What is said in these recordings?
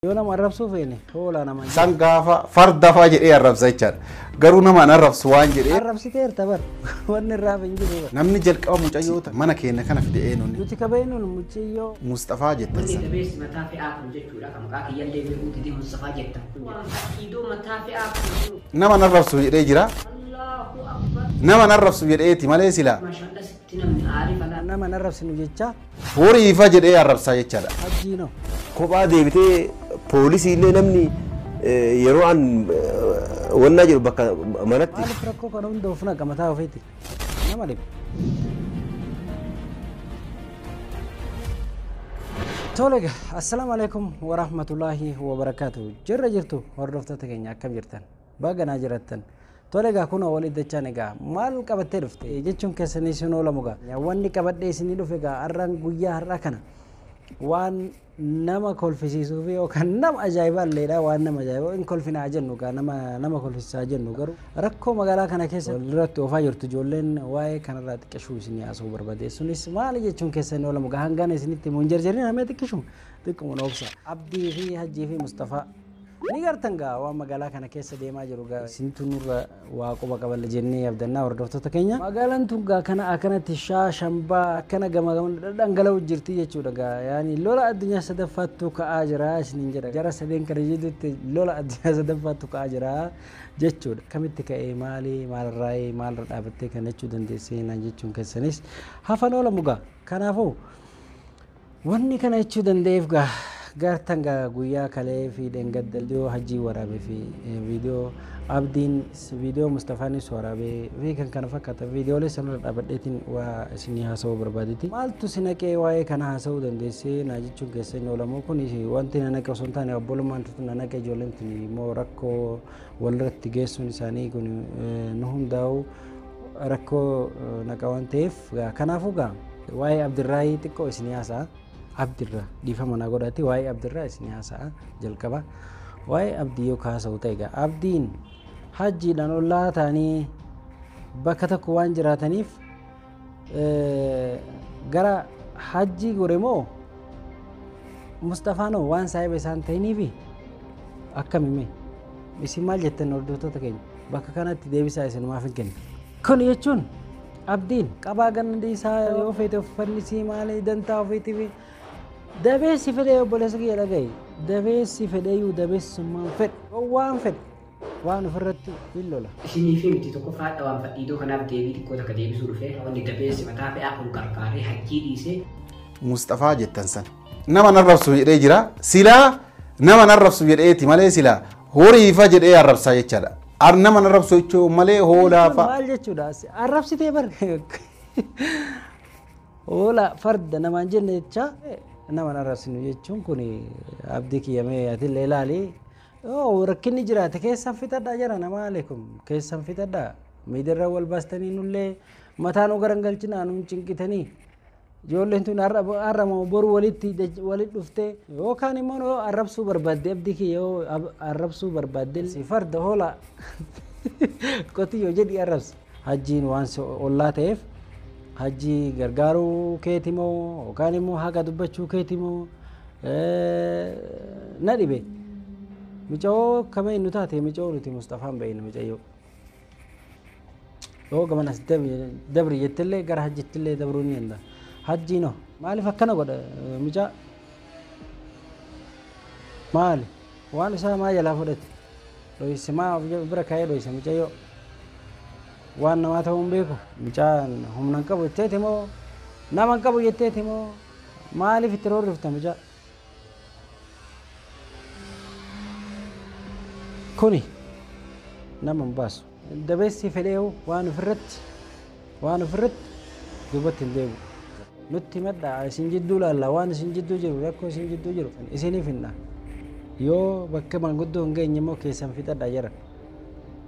يونا ما ربسو فيني هو لا نما سانغافا فرد فاجر إيه الرب زيتشار قرونا ما نرب سوان جري الرب ستير تبر ون الراب إنجيل نمني جلك أو مجايوتا ما نكين كنا في دقيقة متكبينون متيو مصطفى جدا دبيس متى في آخر جتورا كم كاك يلي بيقول تدي مصطفى جدا كيدو متى في آخر نما نرب سوي رجرا الله أكبر نما نرب سوي رأيتي ما ليس لا ما شاء الله ستنا من عارف أنا نما نرب سنوجيتشا فوري فاجر إيه الرب سايتشار حجينو كوبا ديبتي بوليسي اللي نمني يروان والناجر بكا منتي مالك ركو كانون دوفنا كما تافيتي نما لب تولغ السلام عليكم ورحمة الله وبركاته جرتو هردفتا تكينيا كم جرتن باغنا جرتن تولغ كونا وليد دچانغا مال قبته دفته جچون كسني سنو لمغا واني قبده سني دفغا اران غيا هركنا وان نما كولفيسيسو في وكان نم اجايبا ليدا وان نما اجايبا ان كولفينا اجنو كان نما كولفيسا اجنو غرو ركو مغالا كان كيس لرت وفا يرتو جولن واي كان رات كشو سني اسو بربده سنس مال جچون كسنو لمغا هانغان سني تمونجرجرين همت كشو تكم نوبسا عبدي في حجي في مصطفى نيغرتنغا وا مغالا كان كيس ديما جروغا سنتنور واقو بقبل جني يبدنا وردفتو تكينيا مغالان تونغا كان اكنت شاشمبا كان غما دنگلو جرتي يچودغا يعني لولا الدنيا سدفاتو كاجرا سنجرا جرا سدين كرجيدت لولا الدنيا سدفاتو كاجرا جچود كميت كاي مالي مال راي مال ردابتي كنچو دندسي نانجچون كسنس هفنو لمغا كنافو وني كان يچو دنديفغا gartanga guya kale fi dengaddal dio haji warabe fi video abdin video mustafani sorabe fi kan kana fakata video le sanu dabadetin wa sini hasaw barbaditi maltu sinake waye kana hasaw dendese naji chugese nolamo kuni wanti nanake sontani abolman nanake jolentini mo rakko walratti gesun sani kuni nuhum daw rakko nakawantef kanafu ga waye abdirrahi tikko sini hasa abdirra difa mana godati wae abdirra isniasa jalkaba wae abdiyo kaasa utayga abdin haji dan Allah tani bakata kuwan jiratanif gara haji goremo mustafano wan sahibe santayni bi akkamime isimal jetten ordoto takeen bakka kanatti deebisa isin maafinken kun yechun abdin qabagan disa yo feete fannisi mali danta feete دبيس فديو بولسكي لغاي دبيس فديو دبيس ما فد وان فد وان فرت بيلولا شيني فيمتي تو كفا وان فديدو كنا ديبي كو تك ديبي سورفه وني دبيس متى في اكل كركاري حجي ديسه مصطفى جتنسن نما نرب سوي رجرا سلا نما نرب سوي ايتي مالي سلا هوري فجر اي الرب سايچدا ارنما نرب سويچو مالي هولا فا مال جچودا الرب سيتي بر ولا فرد نما جنچا nama narasinu jechuun kun abdii kiyame ati leelali rakkinni jiraate keessan fitadha jara nama alaykum keessan fitadha miidirra wal baastanii nulle mataan garangalchina nu cinqitanii ijoolleen tun arrama boru walitti dhufte yookaan immoo arrabsuu barbaadde abdii kiyoo arrabsuu barbaadde si farda hola qotiyyoo jedhi arrabs hajjiin waan ollaa ta'eef haji gargaru ketimo okanimo haga dubbachu ketimo nadibe micho kame nutate micho nuti mustafa bayin micho o gamanas dabri yetelle gar haji telle dabruni anda haji no mali fakkana goda micha mali wani sa ma yala fodet do isma brakay do isma micho وانا ما تهم بيكو مجان هم ننكبو يتيتمو نام ننكبو يتيتمو مالي في الترور رفتا مجا كوني نام مباسو دبسي فليو وانا فرت دوبت الديو نتي مدى سنجدو لا وانا سنجدو جرو لكو سنجدو جرو اسيني فينا يو بكا من قدو هنگي نمو كيسان فتا داجرا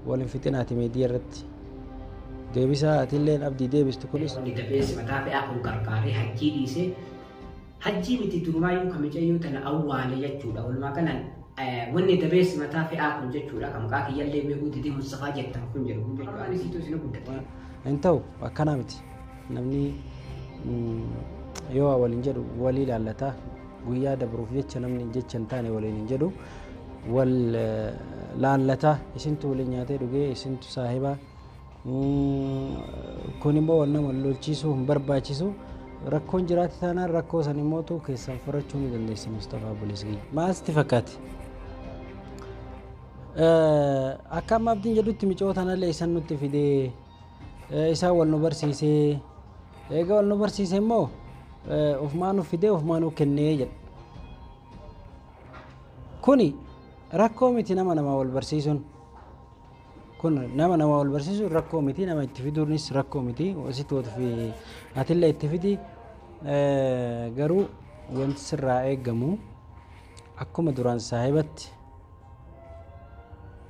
ولن فتناتي ميدي رت ديبسا اتلين ابدي ديبس تكونس وني دبيس متى في اكل كركاري حجي ديسه حجي متي ترمايو كمجيو تنا اول يجودا ولما كان وني دبيس متى في اكل ججودا كم كاك يلي بيقول تدي مصطفى جتا كنجر كنجر انا سيتو سنه كنت انتو اكنامتي نمني يو اول انجر ولي لالتا guyyaa dabruuf jecha namni jecha hin taane waliin hin jedhu wal laallata isintu waliin nyaatee dhugee isintu saahiba kun immoo wal nama lolchiisuu hin barbaachisu rakkoon jiraate taanaan rakkoo san immoo tu keessan furachuu ni dandeessi Mustafaa Bulisgii maasti fakkaate akka amma abdiin jedhutti micootanallee isan nutti fidee isaan wal nu barsiisee eega wal nu barsiisee immoo ofumaa nu fidee ofumaa nu kennee jedha kuni rakkoo miti nama wal barsiisuun kun nama wal barsiisuun rakkoo miti nama itti fiduunis rakkoo miti wasitti wata fi atillee itti fidi garuu wanti sirraa eeggamu akkuma duraan saahibatti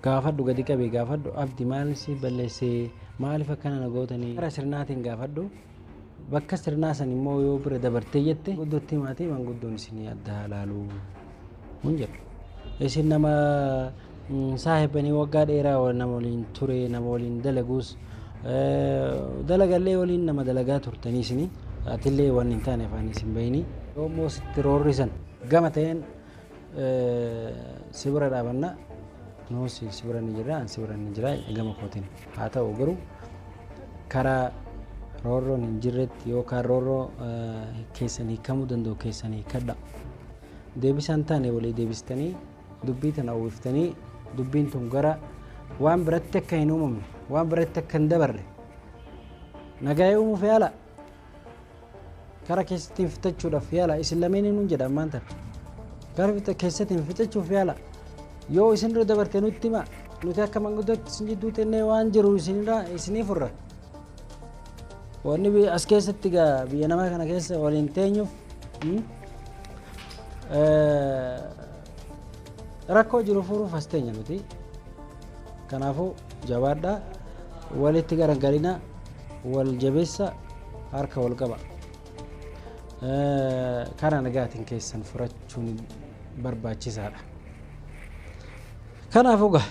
gaafadhu gadi qabee gaafadhu abdi maal si balleessee maaliif akkana na gootanii gara sirnaatiin gaafadhu bakka sirnaa san immoo yoo bira dabartee jette guddootti maatii manguddoon isinii adda halaaluu mun jedhu isin nama saahibanii waggaa dheeraa nama waliin ture nama waliin dalaguus dalagallee waliin nama dalagaa turtanii isinii atillee waan hin taane afaan isin bahini yoommoo sitti roorrisan gama ta'een si bira dhaabanna nuusi si bira ni jira an si bira ni jira gama kootiin haa ta'u garuu karaa roorroon hin jirretti yookaan roorroo keessanii hiikamuu danda'u keessanii hiikadha deebisaan taane walii deebistanii dubbii tana uwwiftanii dubbiin tun gara waan biratti akka hin uumamne waan biratti akka hin dabarre nagaa'ee uumuuf yaala kara keessattiin fixachuudhaaf yaala isin lameenii nuun jedha ammaan tana kara keessattiin fixachuuf yaala yoo isin irra dabarte nutti hima nuti akka manguddootti isin jidduu xennee waan jiru isinii furra wanni as keessatti gaa biyya namaa kana keessa waliin teenyuuf rakkoo jiru furuuf as teenya nuti kanaafuu jabaadhaa walitti garagalina wal jabeessa harka wal qaba kana nagaatiin keessan furachuun barbaachisaadha kanaafuu gaa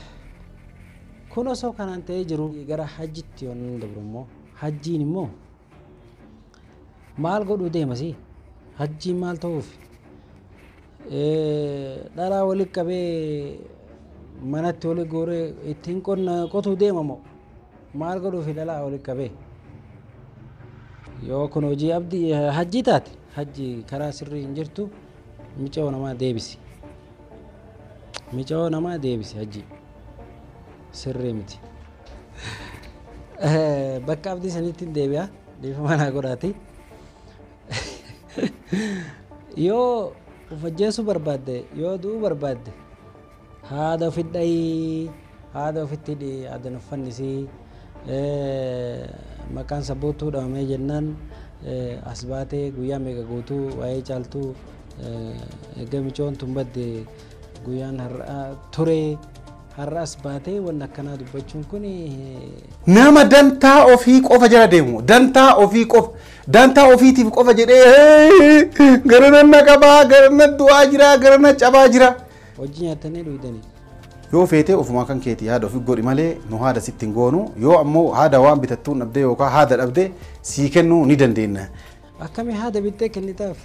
kun osoo kanaan ta'ee jiru gara hajjitti yoon dabru immoo hajjiin immoo maal godhuu deemasi hajjiin maal ta'uuf dhalaa walitti qabee manatti wali gooree ittiin qotuu deemamoo maal godhuufi dhalaa walitti qabee yoo kun hojii abdii hajjii taate hajjii karaa sirrii hin jirtu micoo namaa deebisi hajjii sirrii miti bakka abdii sanitti deebi'a dhiifama naa godhaati yoo ufajjeessu barbaadde yoo du'uu barbaadde haada ofidhayii haada ofitti hidhii haada nuffannisii maqaan sabboottuu dhabamee jennaan as baatee guyyaa meeqa guutuu waa'ee caaltuu egaa micoon tun badde guyyaan turee har'as baatee waan akkanaa dubbachuun kun nama dantaa ofii qofa jala deemu dantaa ofii qofa dantaa ofiitiif qofa jedhee garana naqabaa garana du'aa jira garana cabaa jira hojii nyaatanii dhuydanii yoo feetee ofumaa kan keeti haada ofii godhi malee nu haada sitti hin goonu yoo ammoo haada waan bitattuun dhabdee yookaan haada dhabdee sii kennuu ni dandeenya. Akkamii haada bittee kennitaaf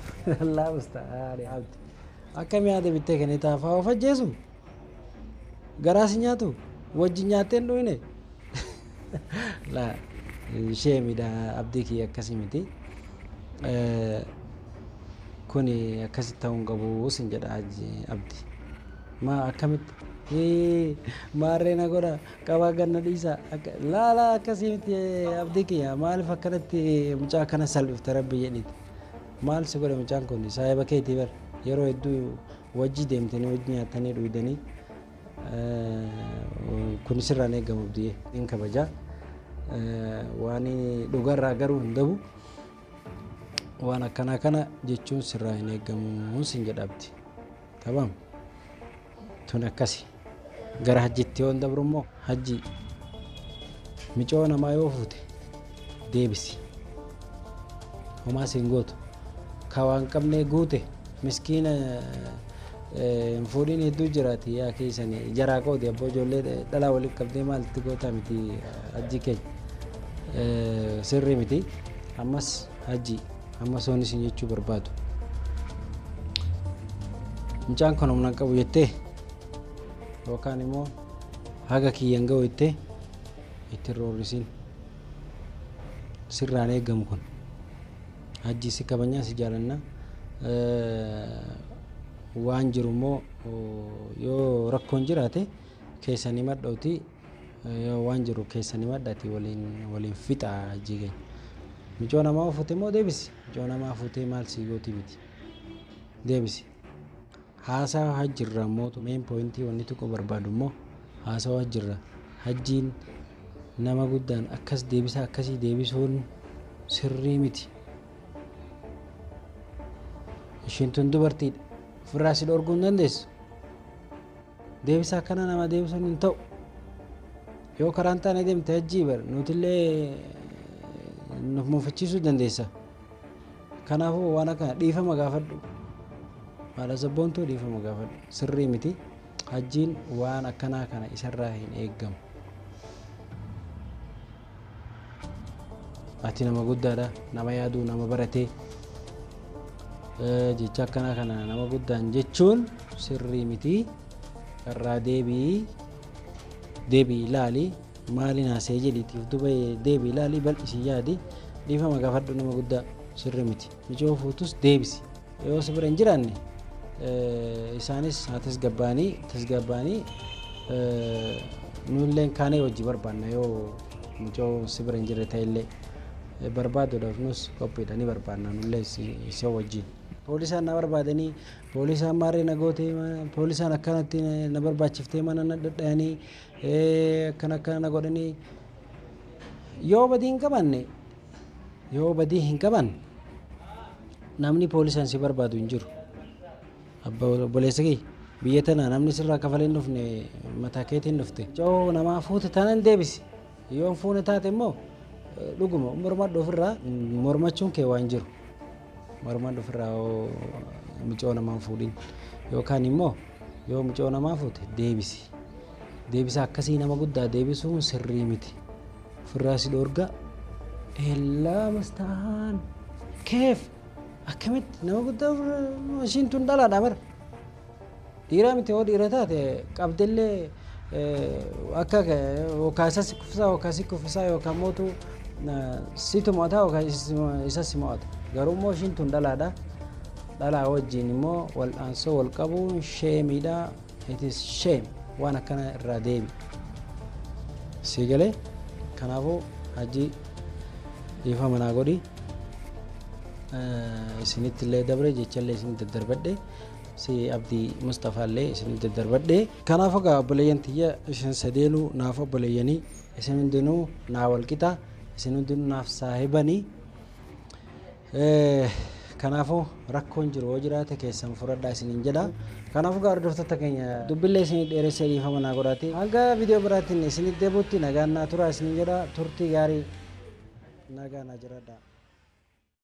laabstaadha abdi akkamii haada bittee kennitaaf haa of ajjeesu garaasi nyaatu wajji nyaateen dhuyne la ishee miidha abdii kiyya akkasii miti kuni akkasitti ta'uun qabu sin jedha abdi ma akkamitti maarree na godha qabaa ganna dhiisa laala akkasii miti abdii kiyya maaliif akkanatti mucaa kana salphifte rabbi jedhiti maal si godhe mucaan kun saahiba keetii bar yeroo hedduu wajji deemtanii wajji nyaatanii dhuydanii kun sirraan eegamu abdii in kabajaa waan dhugarraa garuu hin dabu waan akkana kana jechuun sirraa hin eegamu sin jedha abdi tabam tun akkasi gara hajjitti yoon dabru immoo hajji micoo namaa yoo fuute deebisi homaa siin gootu ka waan qabnee guute miskiina hin fuudhiin hedduu jiraati yaa keessanii jaraa qooti abboo ijoollee dhalaa walitti qabdee maalitti gootaa miti hajji keenya sirrii miti ammas hajji amma soon isin jechuu barbaadu mucaan kun humna qabu jettee yookaan immoo haga kiyyan ga'u jettee itti roorrisiin sirraan eegamu kun hajji si kabajaa si jaalanna waan jiru immoo yoo rakkoon jiraate keessanii madhootii yoo waan jiru keessanii madhaati waliin fixaa hajji keenya mucoo namaa uffatee immoo deebisi mucoo namaa uffatee maal sii gooti miti deebisi haasaa hajjirra immoo meen poointii wanni tokko barbaadu immoo haasaa hajjirra hajjiin nama guddaan akkas deebisa akkasii deebisuun sirrii miti ishiin tun dubartiidha ofirraa si dhorguu hin dandeessu deebisa akkana nama deebisuun hin ta'u yoo karaan taane deemte hajjii bar nutillee nuuf muufachiisuu dandeessa kanaafuu waan akkana dhiifama gaafadhu haala sabboontuu dhiifama gaafadhu sirrii miti hajjiin waan akkanaa kana isarraa hin eeggamu ati nama guddaadha nama yaaduu nama baratee jecha akkanaa kana nama guddaan jechuun sirrii miti irraa deebii ilaali maaliin haasee jedhiitiif duba deebii ilaali bal'isii yaadi dhiifama gaafadhu nama guddaa sirrii miti mijoo fuutus deebisi yoo si bira hin jiraanne isaanis haa tasgabbaanii nulleen kaanee wajji barbaanna yoo mijoo si bira hin jirre ta'ellee barbaaduudhaaf nus qophiidha ni barbaanna nullee si wajjin poolisaan na barbaadanii poolisaan maarree na gootee poolisaan akkanatti na barbaachiftee mana na dhadhayanii akkana na godhanii yoo badii hin qabanne namni poolisaan si barbaadu hin jiru obboleessa kee biyya tana namni sirraa kafalee hin dhufne mataa keetiin dhufte coo namaa fuute tanan deebisi yoo fuune taate immoo dhuguma mormadhu ofirraa mormachuun kee waan jiru mormadhu ofirraa mucoo namaa fuudhin yookaan immoo yoo mucoo namaa fuute deebisa akkasii nama guddaa deebisuun sirrii miti ofirraa si dhorga eelaa mastaan keef akkamitti nama guddaa ishiin tun dhalaadha bara dhiiraa miti yoo dhiira taate qabdellee akka yookaan isa kuffisaa yookaan mootu si tumaata yookaan isa si mo'ata garuu immoo ishiin tun dhalaadha dhalaa wajjin immoo wal'aansoo wal qabuun sheemiidha it is shame waan akkana irraa deebi si galee kanaafuu hajji dhiifama naa godhi isinitti illee dabre jechallee isin daddarbadhe si abdii Mustafaa illee isin daddarbadhe kanaaf egaa obboleeyyan tiyya isin sadeenuu naaf obboleeyyanii isin hundinuu naa walqixa isin hundinuu naaf saahibanii kanaafuu rakkoon jiru yoo jiraate keessan furadhaa isiniin jedha kanaafuu gaa hordoftoota keenya dubbillee isin dheeressee dhiifama naa godhaati hanga viidiyoo biraatiin isinitti deebuutti nagaan naa turaa isiniin jedha turtii gaarii nagaa naa jiraadhaa